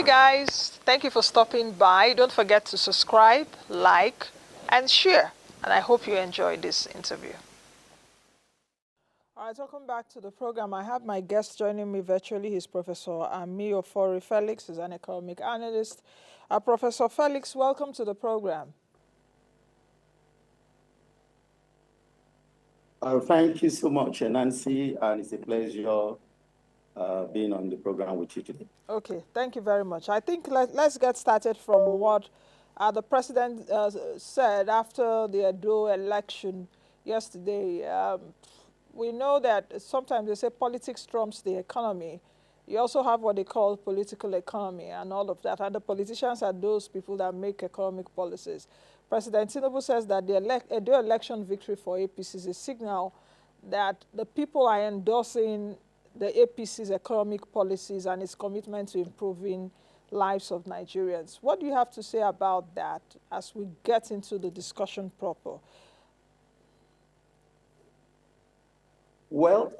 Hey guys, thank you for stopping by. Don't forget to subscribe, like, and share. And I hope you enjoyed this interview. All right, welcome back to the program. I have my guest joining me virtually. He's Professor Ameiyofori Felix. He's an economic analyst. Professor Felix, welcome to the program. Thank you so much, Nancy, and it's a pleasure being on the program with you today. Okay, thank you very much. I think let's get started from what the president said after the Edo election yesterday. We know that sometimes they say politics trumps the economy. You also have what they call political economy and all of that. And the politicians are those people that make economic policies. President Tinubu says that the Edo election victory for APC is a signal that the people are endorsing the APC's economic policies and its commitment to improving lives of Nigerians. What do you have to say about that as we get into the discussion proper? Well,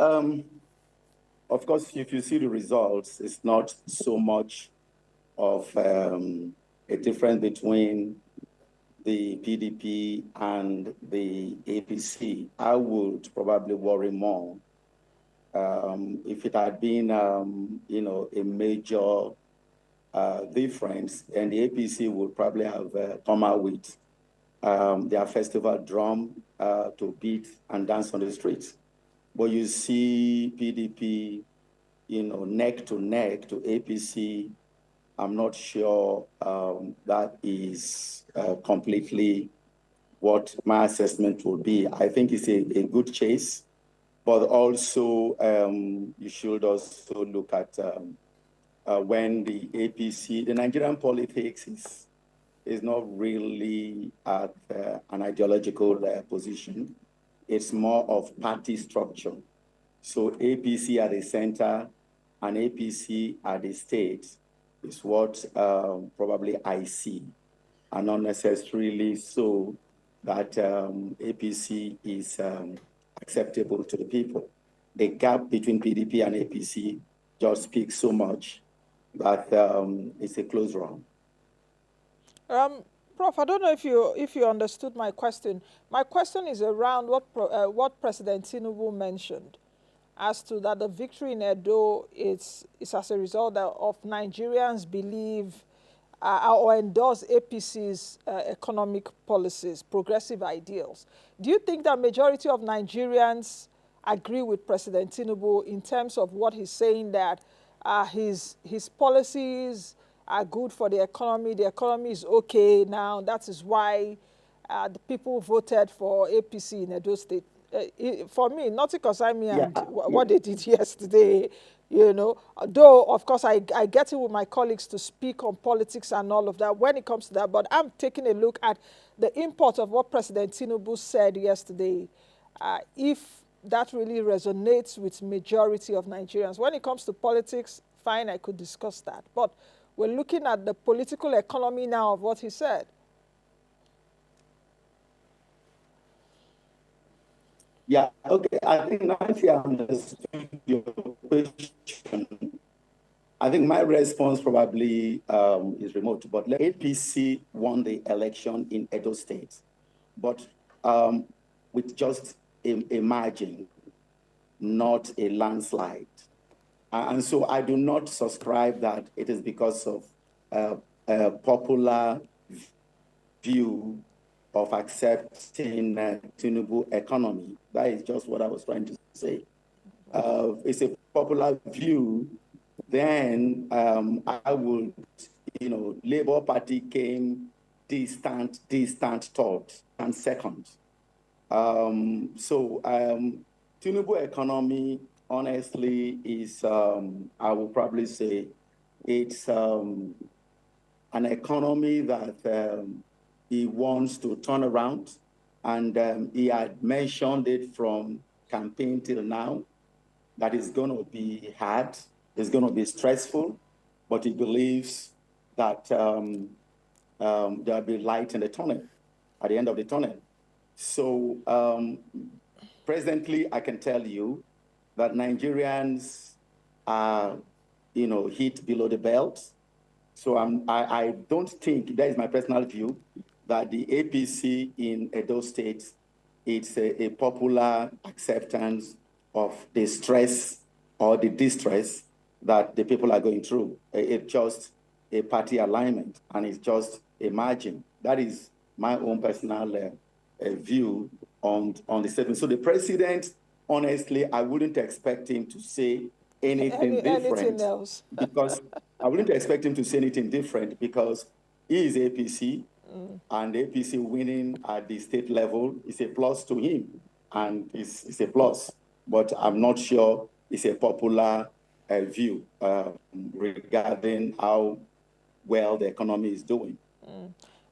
of course, if you see the results, it's not so much of a difference between the PDP and the APC. I would probably worry more if it had been, a major difference, and the APC would probably have come out with their festival drum to beat and dance on the streets. But you see PDP, neck to APC. I'm not sure that is completely what my assessment will be. I think it's a good chase, but also you should also look at when the APC, the Nigerian politics is not really at an ideological position. It's more of party structure. So APC at the center and APC at the state is what probably I see, and not necessarily so that APC is acceptable to the people. The gap between PDP and APC just speaks so much that it's a close run. Prof, I don't know if you understood my question. My question is around what President Tinubu mentioned as to that the victory in Edo is as a result of Nigerians believe or endorse APC's economic policies, progressive ideals. Do you think that majority of Nigerians agree with President Tinubu in terms of what he's saying, that his policies are good for the economy is okay now, that is why the people voted for APC in Edo State? For me, nothing concerns me and what they did yesterday, though, of course, I get it with my colleagues to speak on politics and all of that when it comes to that, but I'm taking a look at the import of what President Tinubu said yesterday, if that really resonates with majority of Nigerians. When it comes to politics, fine, I could discuss that, but we're looking at the political economy now of what he said. Yeah, okay. I think Nancy understood your question. I think my response probably is remote, but APC won the election in Edo State, but with just a margin, not a landslide. And so I do not subscribe that it is because of a popular view of accepting Tinubu economy. That is just what I was trying to say. It's a popular view. Then I would, Labour Party came distant third and second. Tinubu economy, honestly, is, I will probably say, it's an economy that he wants to turn around. And he had mentioned it from campaign till now, that it's going to be hard, it's going to be stressful, but he believes that there'll be light in the tunnel, at the end of the tunnel. So presently, I can tell you that Nigerians are, hit below the belt. So I don't think, that is my personal view, that the APC in Edo State, it's a popular acceptance of the stress or the distress that the people are going through. It's just a party alignment, and it's just a margin. That is my own personal view on the statement. So the president, honestly, I wouldn't expect him to say anything Anything different, else? because I wouldn't expect him to say anything different, because he is APC, and APC winning at the state level is a plus to him, and it's a plus. But I'm not sure it's a popular view regarding how well the economy is doing.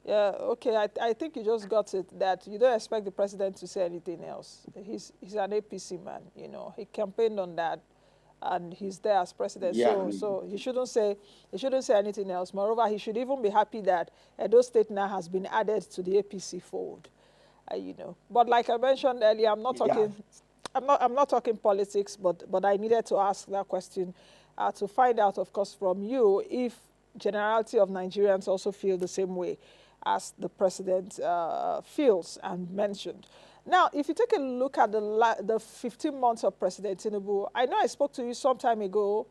Yeah, okay, I think you just got it, that you don't expect the president to say anything else. He's an APC man, you know. He campaigned on that, and he's there as president. Yeah. So he shouldn't say anything else. Moreover, he should even be happy that Edo State now has been added to the APC fold, you know. But like I mentioned earlier, Yeah. I'm not talking politics, but I needed to ask that question to find out, of course, from you if generality of Nigerians also feel the same way as the president feels and mentioned. Now, if you take a look at the 15 months of President Tinubu, I know I spoke to you some time ago.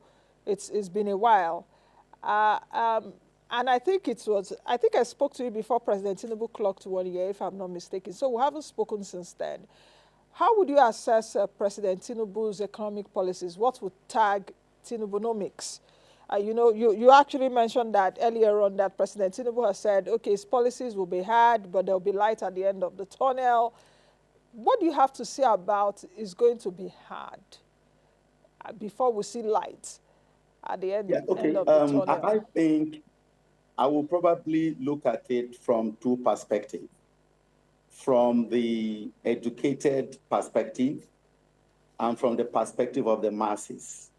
It's been a while. Uh, um, and I think I spoke to you before President Tinubu clocked 1 year, if I'm not mistaken. So we haven't spoken since then. How would you assess President Tinubu's economic policies? What would tag Tinubunomics? You know, you actually mentioned that earlier on, that President Tinubu has said, okay, his policies will be hard, but there'll be light at the end of the tunnel. What do you have to say about is going to be hard before we see light at the Yeah, end okay. of the tunnel? I think I will probably look at it from two perspectives. From the educated perspective and from the perspective of the masses.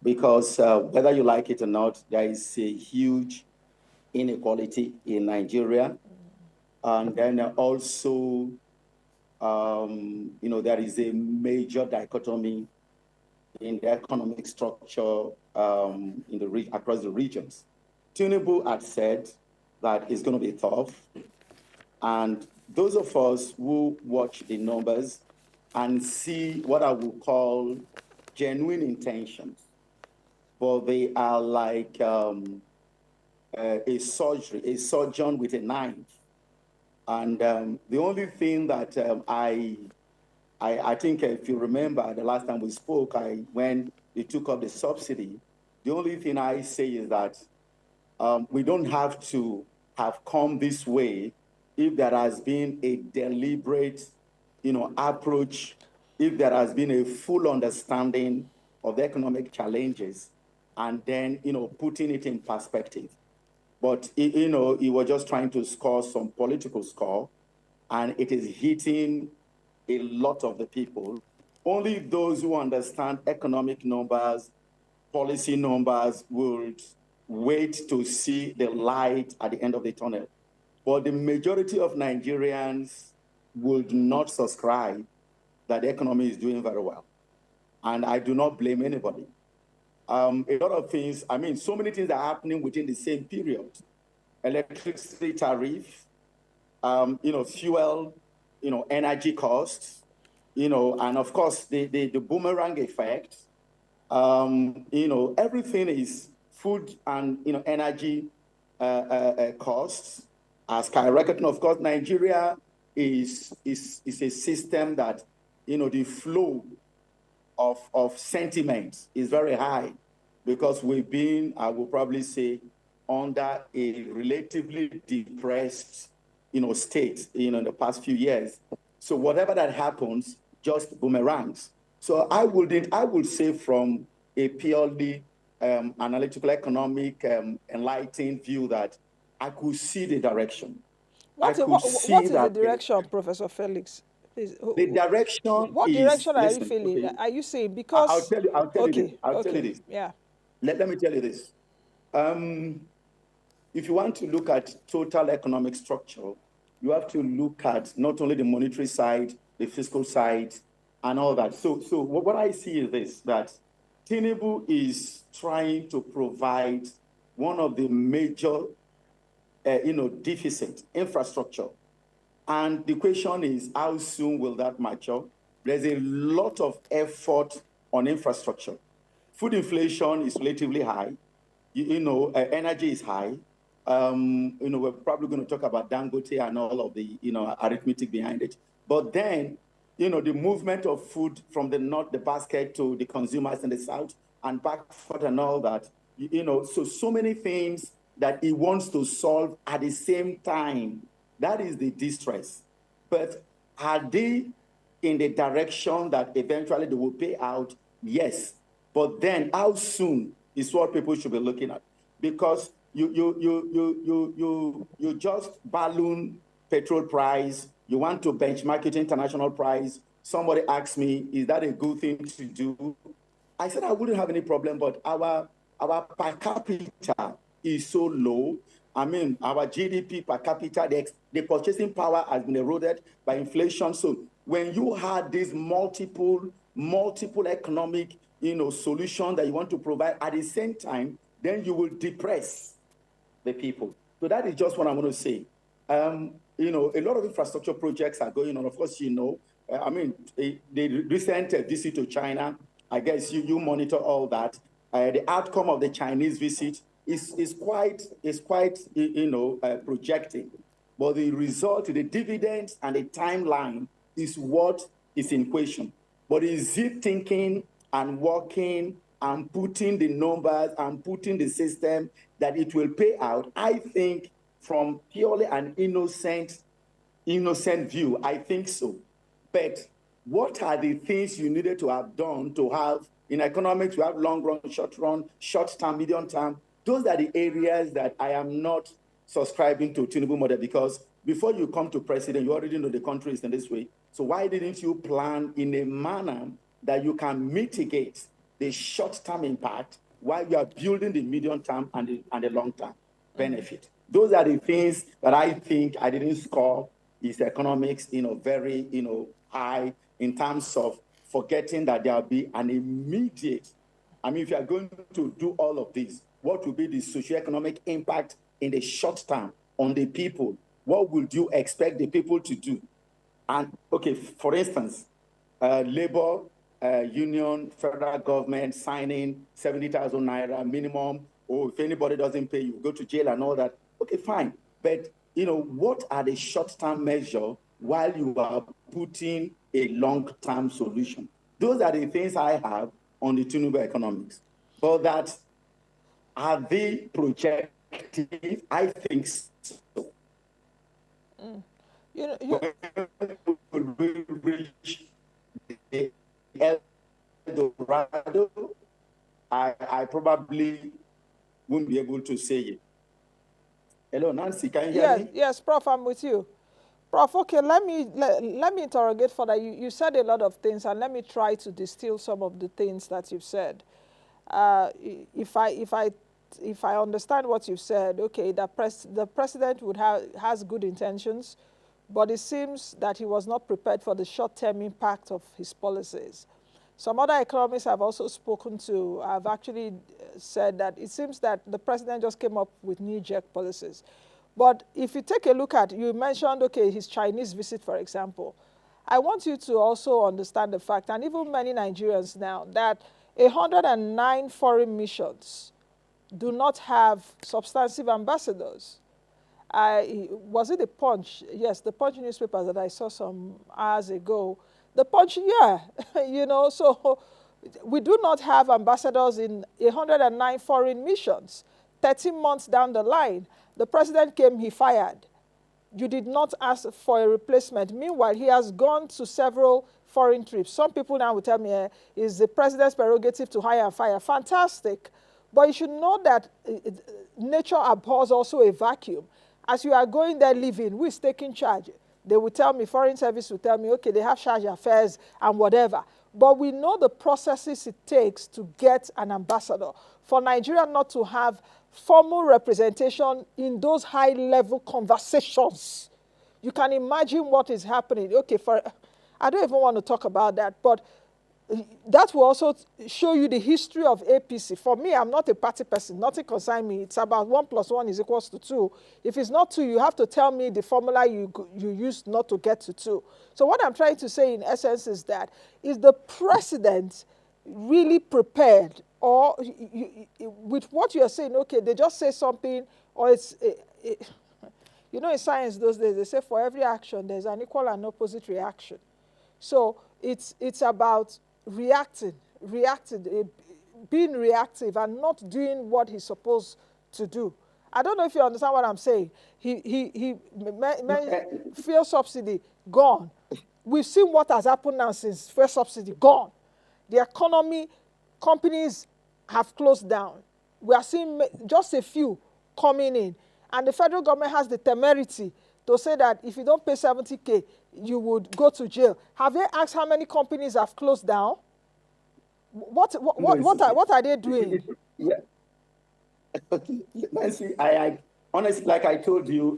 Because whether you like it or not, there is a huge inequality in Nigeria. And then also, there is a major dichotomy in the economic structure across the regions. Tinubu had said that it's going to be tough. And those of us who watch the numbers and see what I would call genuine intentions, but they are like a surgeon with a knife. And the only thing that I think, if you remember the last time we spoke, when they took up the subsidy, the only thing I say is that we don't have to have come this way if there has been a deliberate, approach, if there has been a full understanding of the economic challenges, and then, putting it in perspective. But, he was just trying to score some political score, and it is hitting a lot of the people. Only those who understand economic numbers, policy numbers, would wait to see the light at the end of the tunnel. But the majority of Nigerians would not subscribe that the economy is doing very well. And I do not blame anybody. A lot of things, so many things are happening within the same period. Electricity tariff, fuel, energy costs, and of course the boomerang effect. Everything is food and energy costs are skyrocketing. Of course, Nigeria is a system that the flow of sentiment is very high, because we've been, I will probably say, under a relatively depressed state in the past few years. So whatever that happens just boomerangs. So I would say, from a purely analytical, economic, enlightened view, that I could see the direction. I could see What is the that direction, Professor Felix? Please, the direction what is, direction are you listen, feeling? okay, Are you saying I'll because? tell you, Okay, I'll tell you okay, this. yeah. Let me tell you this. If you want to look at total economic structure, you have to look at not only the monetary side, the fiscal side, and all that. So what I see is this, that Tinubu is trying to provide one of the major, deficit, infrastructure. And the question is, how soon will that mature? There's a lot of effort on infrastructure. Food inflation is relatively high. Energy is high. We're probably going to talk about Dangote and all of the, arithmetic behind it. But then, the movement of food from the north, the basket, to the consumers in the south, and back forth and all that, so many things that he wants to solve at the same time. That is the distress. But are they in the direction that eventually they will pay out? Yes. But then how soon is what people should be looking at? Because you just balloon petrol price, you want to benchmark it international price. Somebody asked me, is that a good thing to do? I said I wouldn't have any problem, but our per capita is so low. I mean, our GDP per capita, the purchasing power has been eroded by inflation. So when you had these multiple economic, solution that you want to provide at the same time, then you will depress the people. So that is just what I'm going to say. A lot of infrastructure projects are going on. Of course, the recent visit to China, I guess you monitor all that. The outcome of the Chinese visit is quite projecting. But the result, the dividends and the timeline is what is in question. But is it thinking and working and putting the numbers and putting the system that it will pay out? I think from purely an innocent view, I think so. But what are the things you needed to have done to have, in economics, we have long run, short term, medium term. Those are the areas that I am not subscribing to Tinubu model, because before you come to president, you already know the country is in this way. So why didn't you plan in a manner that you can mitigate the short-term impact while you are building the medium-term and the long-term benefit? Those are the things that I think I didn't score is economics, very, high in terms of forgetting that there will be an immediate, if you are going to do all of this, what will be the socioeconomic impact in the short term on the people? What would you expect the people to do? And okay, for instance, labor union, federal government signing 70,000 naira minimum, or if anybody doesn't pay, you go to jail and all that. Okay, fine. But, what are the short-term measures while you are putting a long-term solution? Those are the things I have on the Tinubu economics. But that, are they projective? I think so. When we reach the Eldorado, I probably won't be able to say it. Hello, Nancy, can you hear me? Yes, Prof, I'm with you. Prof, okay, let me interrogate further. You said a lot of things, and let me try to distill some of the things that you've said. If I understand what you've said, okay, the president has good intentions, but it seems that he was not prepared for the short-term impact of his policies. Some other economists I've also spoken to have actually said that it seems that the president just came up with knee-jerk policies. But if you take a look at, you mentioned, okay, his Chinese visit, for example. I want you to also understand the fact, and even many Nigerians now, that 109 foreign missions do not have substantive ambassadors. Was it the Punch? Yes, the Punch newspaper that I saw some hours ago. The Punch, yeah, so we do not have ambassadors in 109 foreign missions. 13 months down the line, the president came, he fired. You did not ask for a replacement. Meanwhile, he has gone to several foreign trips. Some people now will tell me it's the president's prerogative to hire and fire. Fantastic. But you should know that nature abhors also a vacuum. As you are going there living, who is taking charge? They will tell me, foreign service will tell me, okay, they have charge affairs and whatever. But we know the processes it takes to get an ambassador. For Nigeria not to have formal representation in those high-level conversations, you can imagine what is happening. Okay, I don't even want to talk about that, but that will also show you the history of APC. For me, I'm not a party person. Nothing concerns me. It's about 1 + 1 is equals to 2. If it's not 2, you have to tell me the formula you used not to get to 2. So what I'm trying to say in essence is that, is the president really prepared, or with what you're saying, okay, they just say something, or it's, you know, in science those days, they say for every action, there's an equal and opposite reaction. So it's about reacting, being reactive and not doing what he's supposed to do. I don't know if you understand what I'm saying. Fuel subsidy, gone. We've seen what has happened now since fuel subsidy, gone. The economy, companies have closed down. We are seeing just a few coming in. And the federal government has the temerity to say that if you don't pay 70K, you would go to jail. Have they asked how many companies have closed down? What are they doing? Yeah. Nancy, I honestly, like I told you,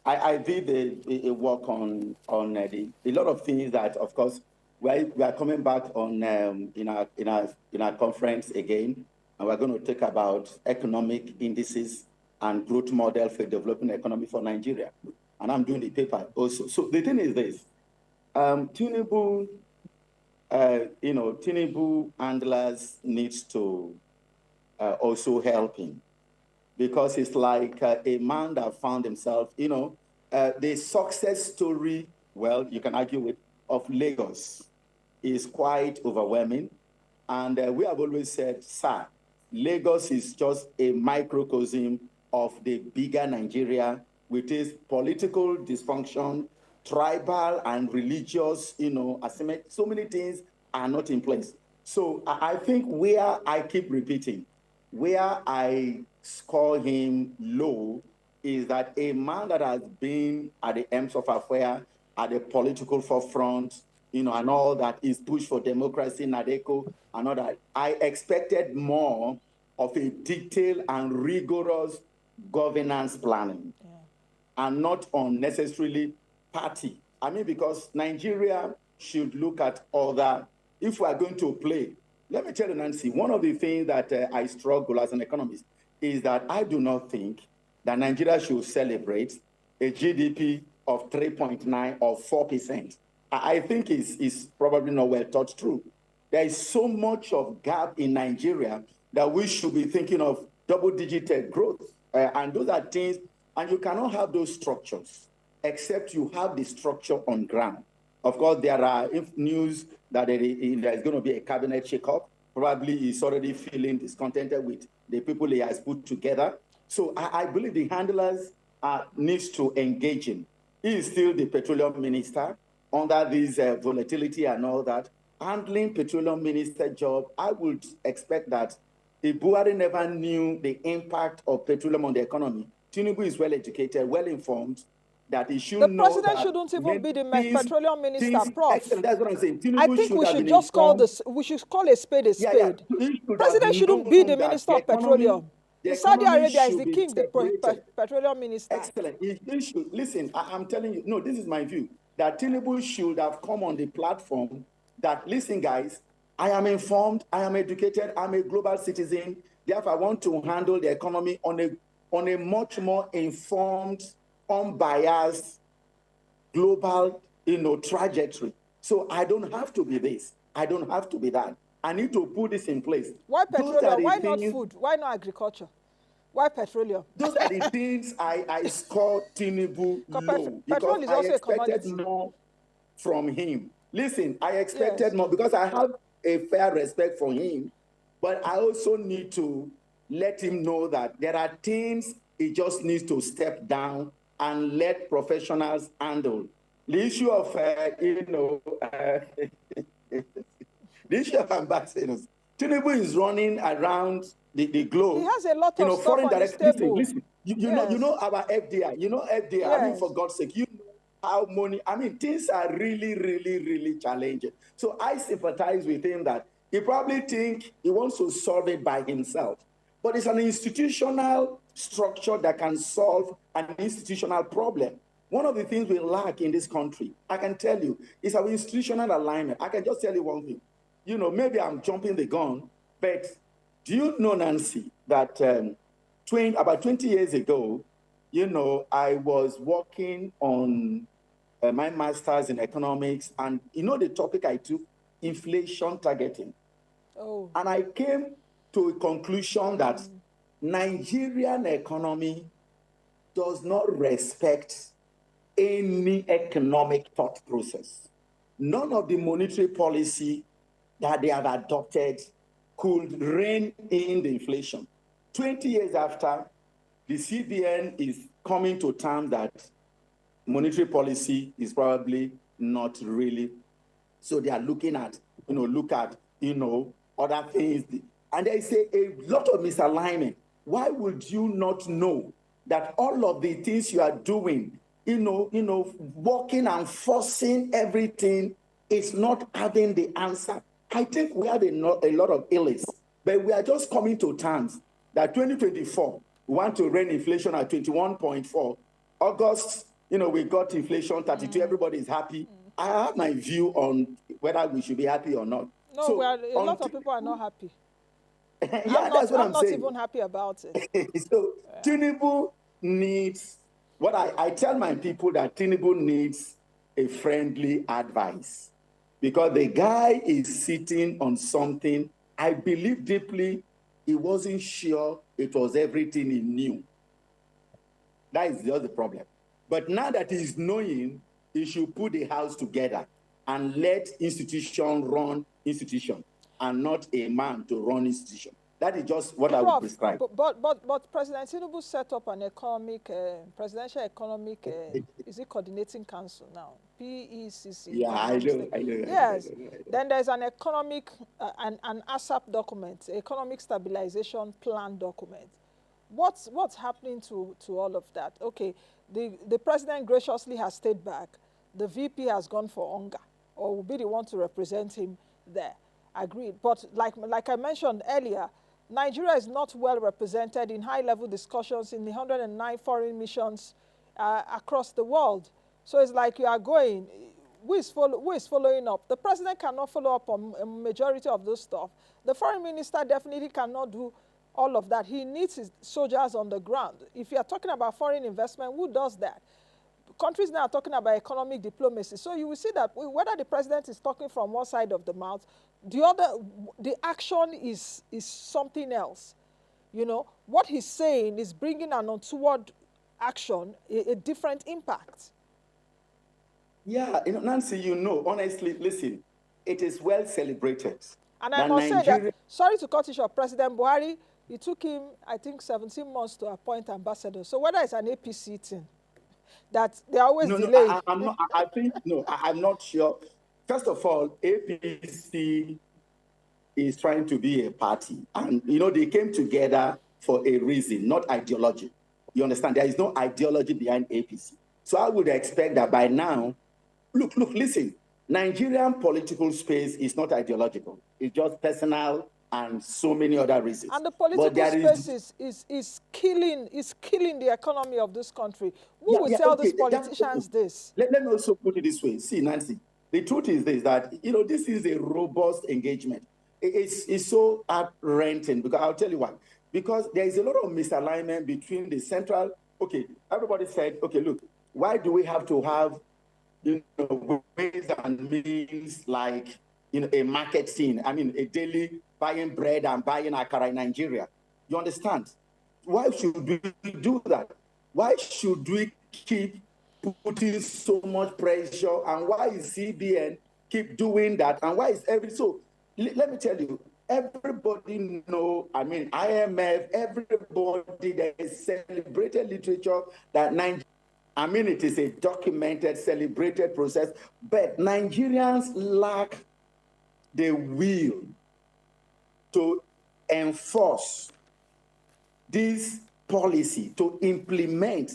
I did a work on a lot of things that, of course, we are coming back on in our conference again, and we're going to talk about economic indices and growth model for developing economy for Nigeria. And I'm doing the paper also. So the thing is this, Tinubu, Tinubu handlers needs to also help him, because it's like a man that found himself, the success story, well, you can argue with, of Lagos is quite overwhelming. And we have always said, sir, Lagos is just a microcosm of the bigger Nigeria, with its political dysfunction, tribal and religious, so many things are not in place. So I think where I keep repeating, where I score him low is that a man that has been at the ends of affair, at the political forefront, and all that is pushed for democracy, Nadeko, and all that. I expected more of a detailed and rigorous governance planning, and not unnecessarily party. I mean, because Nigeria should look at other, if we are going to play. Let me tell you, Nancy, one of the things that I struggle as an economist is that I do not think that Nigeria should celebrate a GDP of 3.9 or 4%. I think it's probably not well thought through. There is so much of gap in Nigeria that we should be thinking of double-digit growth. And those are things, and you cannot have those structures except you have the structure on ground. Of course, there are news that there is going to be a cabinet shakeup. Probably he's already feeling discontented with the people he has put together. So I believe the handlers needs to engage him. He is still the petroleum minister under this volatility and all that. Handling petroleum minister job, I would expect that if Buhari never knew the impact of petroleum on the economy, Tinubu is well educated, well informed, that he should know that the president shouldn't even be the petroleum minister, Prof. Excellent, that's what I'm saying. Tinubu I think we should just call this, we should call a spade a spade. President shouldn't be the minister of petroleum. In Saudi Arabia is the king, the petroleum minister. Excellent. He should, listen, I'm telling you, no, this is my view, that Tinubu should have come on the platform that, listen, guys, I am informed, I am educated, I'm a global citizen, therefore I want to handle the economy on a much more informed, unbiased, global, trajectory. So I don't have to be this. I don't have to be that. I need to put this in place. Why petroleum? Why not food? Why not agriculture? Why petroleum? Those are the things I score Tinubu low, because I expected more from him. Listen, I expected more because I have a fair respect for him, but I also need to let him know that there are things he just needs to step down and let professionals handle. The issue of, the issue of ambassadors. Tinubu is running around the globe. He has a lot of stuff on his table. Listen, you know our FDI. You know FDI. Yes. I mean, for God's sake, you know how money. I mean, things are really, really, really challenging. So I sympathize with him that he probably think he wants to solve it by himself. But it's an institutional structure that can solve an institutional problem. One of the things we lack in this country, I can tell you, is our institutional alignment. I can just tell you one thing. Maybe I'm jumping the gun, but do you know, Nancy, that about 20 years ago, I was working on my master's in economics, and the topic I took, inflation targeting. Oh. And I came to a conclusion that Nigerian economy does not respect any economic thought process. None of the monetary policy that they have adopted could rein in the inflation. 20 years after, the CBN is coming to terms that monetary policy is probably not really. So they are looking at, other things. And they say a lot of misalignment. Why would you not know that all of the things you are doing, working and forcing everything is not having the answer? I think we have a lot of illness, but we are just coming to terms that 2024, we want to rein inflation at 21.4. August, we got inflation 32, everybody is happy. I have my view on whether we should be happy or not. No, so a lot of people are not happy. Yeah, that's what I'm saying. I'm not even happy about it. So Tinubu needs, what I tell my people, that Tinubu needs a friendly advice, because the guy is sitting on something. I believe deeply he wasn't sure it was everything he knew. That is just the problem. But now that he's knowing, he should put the house together and let institution run institution, and not a man to run institution. That is just what I would prescribe. But President Tinubu set up an presidential economic, is it coordinating council now? PECC. Yeah, I know. Yes. I know. Then there's an economic, an ASAP document, economic stabilization plan document. What's happening to all of that? Okay, the president graciously has stayed back. The VP has gone for hunger, or will be the one to represent him there. Agreed. But like I mentioned earlier, Nigeria is not well represented in high-level discussions in the 109 foreign missions across the world. So it's like you are going, who is following up? The president cannot follow up on a majority of those stuff. The foreign minister definitely cannot do all of that. He needs his soldiers on the ground. If you are talking about foreign investment, who does that? Countries now are talking about economic diplomacy. So you will see that whether the president is talking from one side of the mouth, the action is something else. What he's saying is bringing an untoward action, a different impact. Yeah, Nancy, honestly, listen, it is well celebrated. And I must say that, sorry to cut you short, President Buhari, it took him, I think, 17 months to appoint ambassadors. So whether it's an APC thing, that they always delay. No, I'm not sure. First of all, APC is trying to be a party. And, they came together for a reason, not ideology. You understand? There is no ideology behind APC. So I would expect that by now, look, listen, Nigerian political space is not ideological. It's just personal and so many other reasons. And the political space is killing the economy of this country. Who will tell these politicians this? Let me also put it this way. See, Nancy, the truth is this, that, this is a robust engagement. It's so heart-wrenching, because I'll tell you why. Because there is a lot of misalignment between the central, everybody said, look, why do we have to have, ways and means like, a market scene? I mean, a daily buying bread and buying akara in Nigeria. You understand? Why should we do that? Why should we keep putting so much pressure? And why is CBN keep doing that? And why is so let me tell you, everybody IMF, everybody, there is celebrated literature that it is a documented, celebrated process, but Nigerians lack the will to enforce this policy, to implement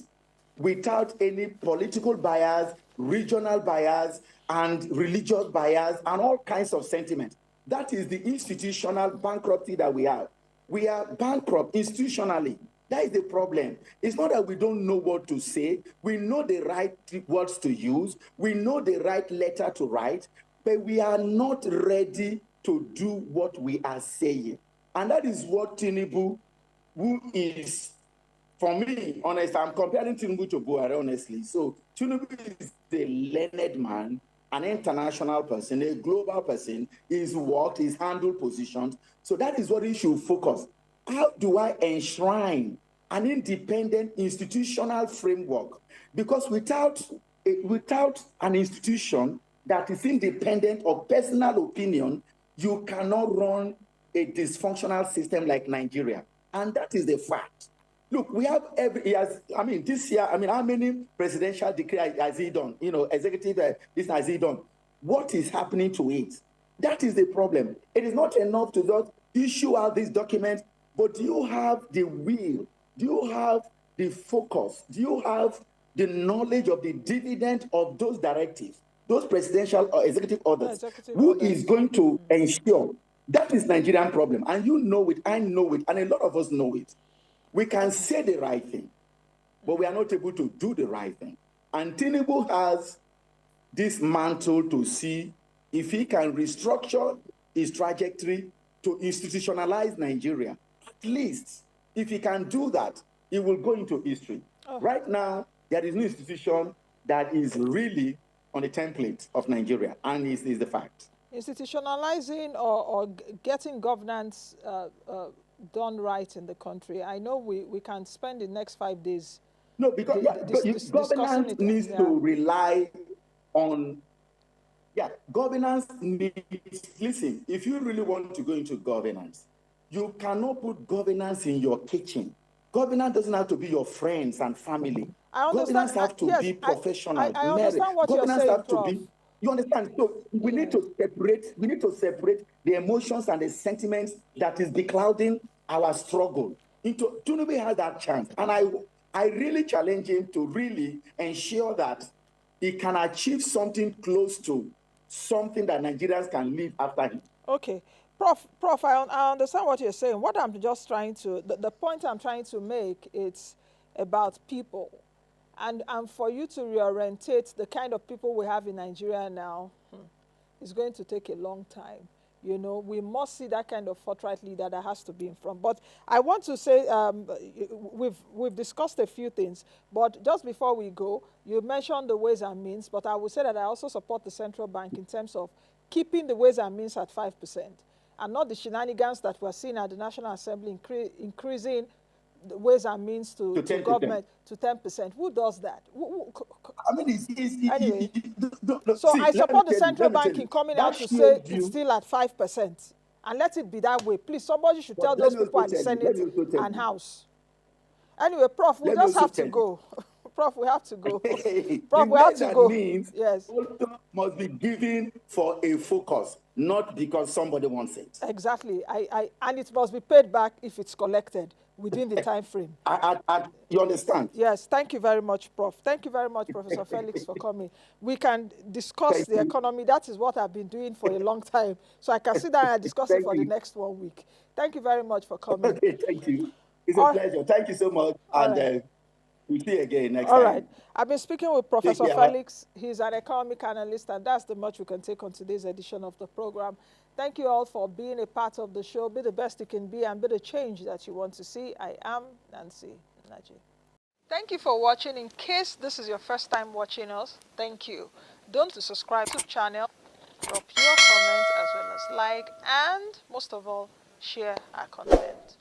without any political bias, regional bias, and religious bias, and all kinds of sentiments. That is the institutional bankruptcy that we have. We are bankrupt institutionally. That is the problem. It's not that we don't know what to say. We know the right words to use. We know the right letter to write, but we are not ready to do what we are saying. And that is what Tinubu, who is, for me, honest, I'm comparing Tinubu to Buhari, honestly. So Tinubu is a learned man, an international person, a global person. He's worked, he's handled positions. So that is what he should focus. How do I enshrine an independent institutional framework? Because without an institution that is independent of personal opinion, you cannot run a dysfunctional system like Nigeria. And that is the fact. Look, we have this year, how many presidential decrees has he done? Executive, this has he done? What is happening to it? That is the problem. It is not enough to just issue out these documents, but do you have the will? Do you have the focus? Do you have the knowledge of the dividend of those directives, those presidential or executive orders? Who is going to ensure? That is Nigerian problem. And you know it, I know it, and a lot of us know it. We can say the right thing, but we are not able to do the right thing. And Tinubu has this mantle to see if he can restructure his trajectory to institutionalize Nigeria. At least, if he can do that, he will go into history. Right now, there is no institution that is really on the template of Nigeria, and is the fact. Institutionalizing or getting governance done right in the country. I know we can spend the next 5 days. No, because governance needs to rely on. Governance needs. Listen, if you really want to go into governance, you cannot put governance in your kitchen. Governance doesn't have to be your friends and family. Governance has to be professional. I understand what you're saying, Prof. You understand? So we need to separate the emotions and the sentiments that is beclouding our struggle. Tinubu has that chance. And I really challenge him to really ensure that he can achieve something close to something that Nigerians can live after him. Okay. Prof, I understand what you're saying. What I'm just trying to, the point I'm trying to make, it's about people. And for you to reorientate the kind of people we have in Nigeria now, it's going to take a long time. We must see that kind of forthright leader that has to be in front. But I want to say, we've discussed a few things, but just before we go, you mentioned the ways and means, but I would say that I also support the central bank in terms of keeping the ways and means at 5%, and not the shenanigans that we're seeing at the National Assembly, increasing the ways and means to government to 10%. Who does that? Anyway, so I support the central bank in coming out to say it's still at 5%, and let it be that way. Please, somebody should tell those people at the Senate and House. Anyway, Prof, we just have to go. Prof, we have to go. Prof, we have to go. Means yes, must be given for a focus, not because somebody wants it. Exactly. And it must be paid back if it's collected within the time frame. You understand? Yes. Thank you very much, Prof. Thank you very much, Professor Felix, for coming. We can discuss the economy. That is what I've been doing for a long time. So I can sit down and discuss it for the next 1 week. Thank you very much for coming. Okay, thank you. It's a pleasure. Thank you so much. And we'll see you again next time. All right. I've been speaking with Professor Felix. He's an economic analyst, and that's the much we can take on today's edition of the program. Thank you all for being a part of the show. Be the best you can be and be the change that you want to see. I am Nancy Naji. Thank you for watching. In case this is your first time watching us, thank you. Don't subscribe to the channel, drop your comments as well as like, and most of all, share our content.